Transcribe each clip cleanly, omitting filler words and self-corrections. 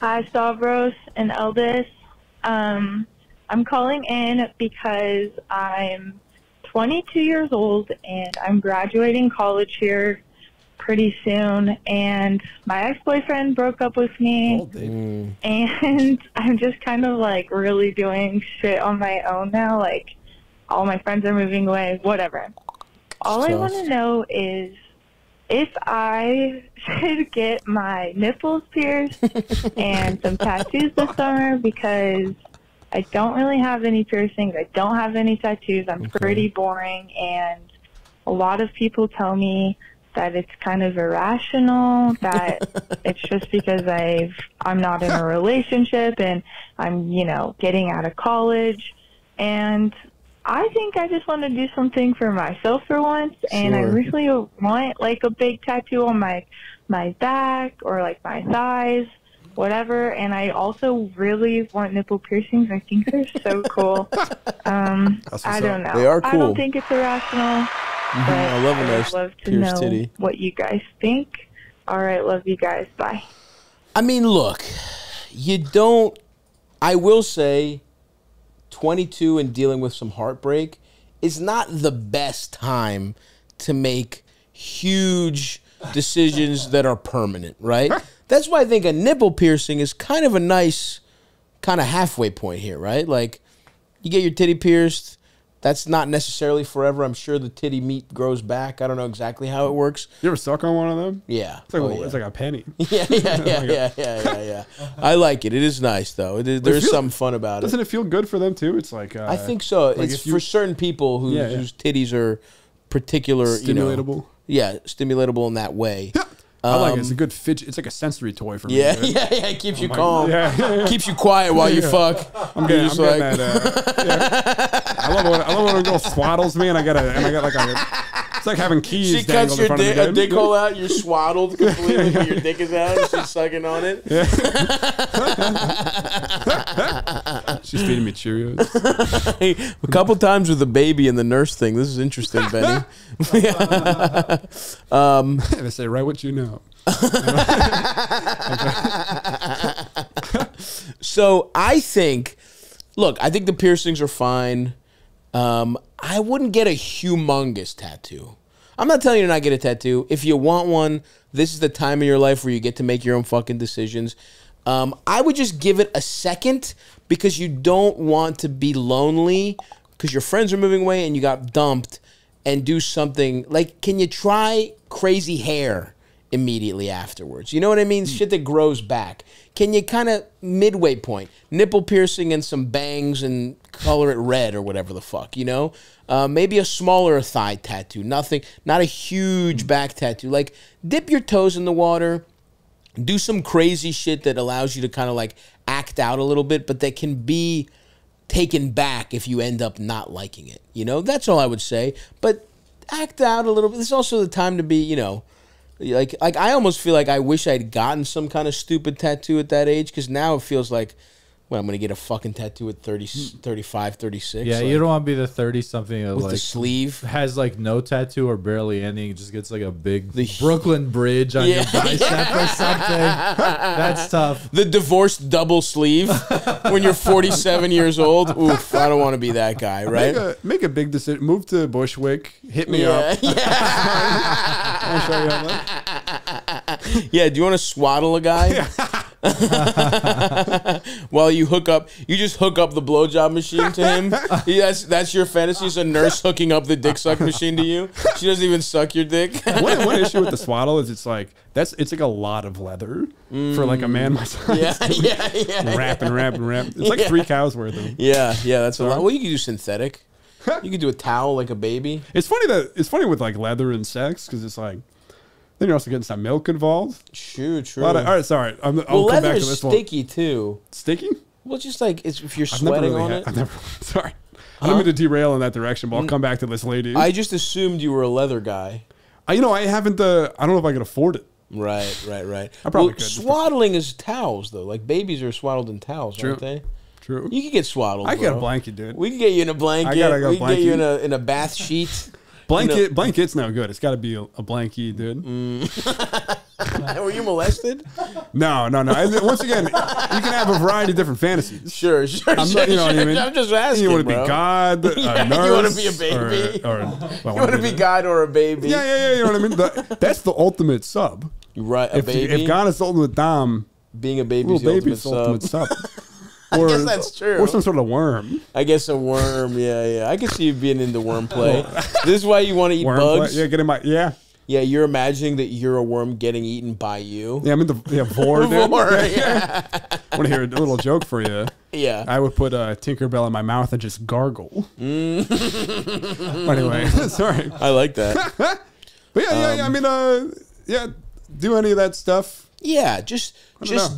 Hi, Stavros and Eldis. I'm calling in because I'm 22 years old and I'm graduating college here pretty soon. And my ex-boyfriend broke up with me. And I'm just kind of like really doing shit on my own now. Like all my friends are moving away, whatever. All I want to know is if I should get my nipples pierced and some tattoos this summer, because I don't really have any piercings. I don't have any tattoos. I'm pretty boring, and a lot of people tell me that it's kind of irrational, that it's just because I'm not in a relationship and I'm, you know, getting out of college. And I think I just want to do something for myself for once, and I really want like a big tattoo on my back or like my thighs, whatever. And I also really want nipple piercings. I think they're so cool. I don't know. They are cool. I don't think it's irrational, but I love a nice I'd love to pierced know titty. what you guys think. All right, love you guys. Bye. I mean, look, you don't. I will say, 22 and dealing with some heartbreak is not the best time to make huge decisions that are permanent, right? That's why I think a nipple piercing is kind of a nice kind of halfway point here, right? Like, you get your titty pierced. That's not necessarily forever. I'm sure the titty meat grows back. I don't know exactly how it works. You ever suck on one of them? Yeah. It's like, it's like a penny. Yeah. I like it. It is nice, though. There's something fun about Doesn't it feel good for them, too? It's like... I think so. Like it's for certain people whose titties are particular... Stimulatable. Stimulatable in that way. I like it. It's a good fidget. It's like a sensory toy for me. Yeah. It keeps you calm. Keeps you quiet while you fuck. I'm getting that. I love when a girl swaddles me and I got like a... It's like having keys. She cuts your dick hole out. You're swaddled completely, but your dick is out. And she's sucking on it. Yeah. She's feeding me Cheerios. Hey, a couple times with the baby and the nurse thing. This is interesting, Benny. They say, write what you know. So I think, look, I think the piercings are fine. I wouldn't get a humongous tattoo. I'm not telling you to not get a tattoo. If you want one, this is the time of your life where you get to make your own fucking decisions. I would just give it a second because you don't want to be lonely because your friends are moving away and you got dumped, and do something like, can you try crazy hair immediately afterwards? You know what I mean? Shit that grows back. Can you kind of midway point, nipple piercing and some bangs and color it red or whatever the fuck, you know? Maybe a smaller thigh tattoo, not a huge back tattoo. Like, dip your toes in the water, do some crazy shit that allows you to kind of like act out a little bit, but that can be taken back if you end up not liking it. You know, that's all I would say. But act out a little bit. This is also the time to be, you know, like I almost feel like I wish I'd gotten some kind of stupid tattoo at that age, because now it feels like, well, I'm going to get a fucking tattoo at 30, 35, 36. Yeah, like, you don't want to be the 30-something that with like the sleeve has like no tattoo or barely any, just gets like a big Brooklyn Bridge on your bicep or something. That's tough. The divorced double sleeve when you're 47 years old. Oof, I don't want to be that guy, right? Make a big decision. Move to Bushwick. Hit me up. Yeah, do you want to swaddle a guy? While you hook up, you just hook up the blowjob machine to him. That's your fantasy. Is a nurse hooking up the dick suck machine to you? She doesn't even suck your dick. One issue with the swaddle is it's like a lot of leather for like a man my size. Yeah. Wrap. It's like 3 cows worth of. Yeah, that's a lot. Well, you can do synthetic. You can do a towel like a baby. It's funny with like leather and sex, because it's like, then you're also getting some milk involved. True. All right, sorry. I'll come leather back to is this sticky one. too. Sticky? Well, just like if you're sweating on it. Sorry. I don't mean to derail in that direction, but I'll come back to this lady. I just assumed you were a leather guy. I haven't. I don't know if I could afford it. Right. I probably could. Swaddling is towels, though. Like, babies are swaddled in towels, aren't they? True. You could get swaddled. I get a blanket, dude. We can get you in a blanket. I gotta go we can blanket. get you in a bath sheet. Blanket's no good. It's got to be a blankie, dude. Were you molested? No. Once again, you can have a variety of different fantasies. Sure. I'm not, you know what I mean? I'm just asking. You want to be bro. God, a nurse, you want to be a baby, or you want to be God or a baby. Yeah. You know what I mean? That's the ultimate sub. Right, If God is the ultimate dom, being a baby's the ultimate sub. Or, I guess that's true. Or some sort of worm. I guess a worm. Yeah. I can see you being into worm play. This is why you want to eat bugs. Play. Yeah. Yeah, you're imagining that you're a worm getting eaten by you. Yeah, I mean Vor. Vor, yeah. I want to hear a little joke for you. Yeah. I would put Tinkerbell in my mouth and just gargle. Anyway, sorry. I like that. But yeah. I mean, do any of that stuff. Yeah, just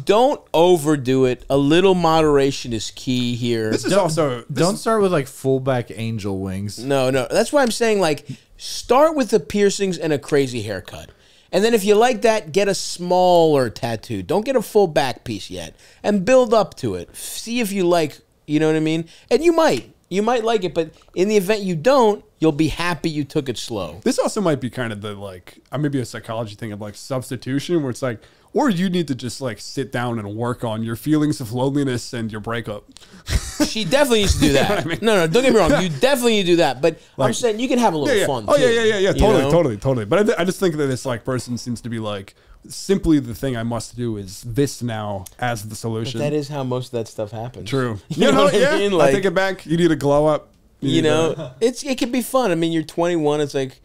don't overdo it. A little moderation is key here. Don't start with like fullback angel wings. No. That's why I'm saying like start with the piercings and a crazy haircut. And then if you like that, get a smaller tattoo. Don't get a full back piece yet. And build up to it. See if you like, you know what I mean? And you might like it, but in the event you don't, you'll be happy you took it slow. This also might be kind of the like, maybe a psychology thing of like substitution where it's like, or you need to just like sit down and work on your feelings of loneliness and your breakup. She definitely needs to do that. You know I mean? No, don't get me wrong. You definitely need to do that. But like, I'm saying you can have a little fun too. Oh, yeah. Totally. But I just think that this like person seems to be like, simply the thing I must do is this now as the solution. But that is how most of that stuff happens. True. You know what I mean? Like, I take it back. You need to glow up. You know, it can be fun. I mean, you're 21. It's like,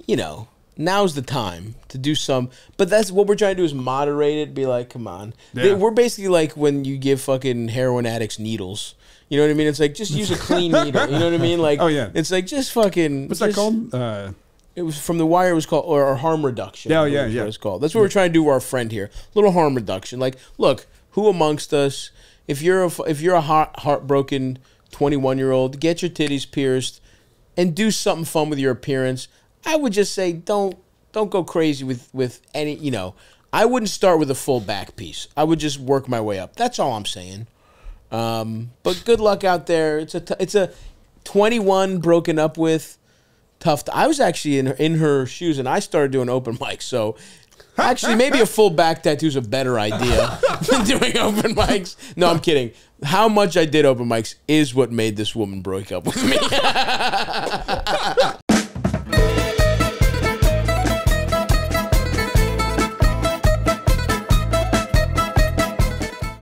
you know, now's the time to do some. But that's what we're trying to do is moderate it. Be like, come on. Yeah. We're basically like when you give fucking heroin addicts needles. You know what I mean? It's like, just use a clean needle. You know what I mean? Like, oh, yeah. It's like, just fucking. What's that called? It was from The Wire. It was called, or harm reduction. Yeah. What it's called. That's what we're trying to do with our friend here. Little harm reduction. Like, look, who amongst us, if you're a heartbroken 21-year-old, get your titties pierced and do something fun with your appearance. I would just say don't go crazy with any, you know, I wouldn't start with a full back piece. I would just work my way up. That's all I'm saying. But good luck out there. It's a 21 broken up with, tough. I was actually in her shoes and I started doing open mics. So actually maybe a full back tattoo is a better idea than doing open mics. No, I'm kidding. How much I did open mics is what made this woman break up with me.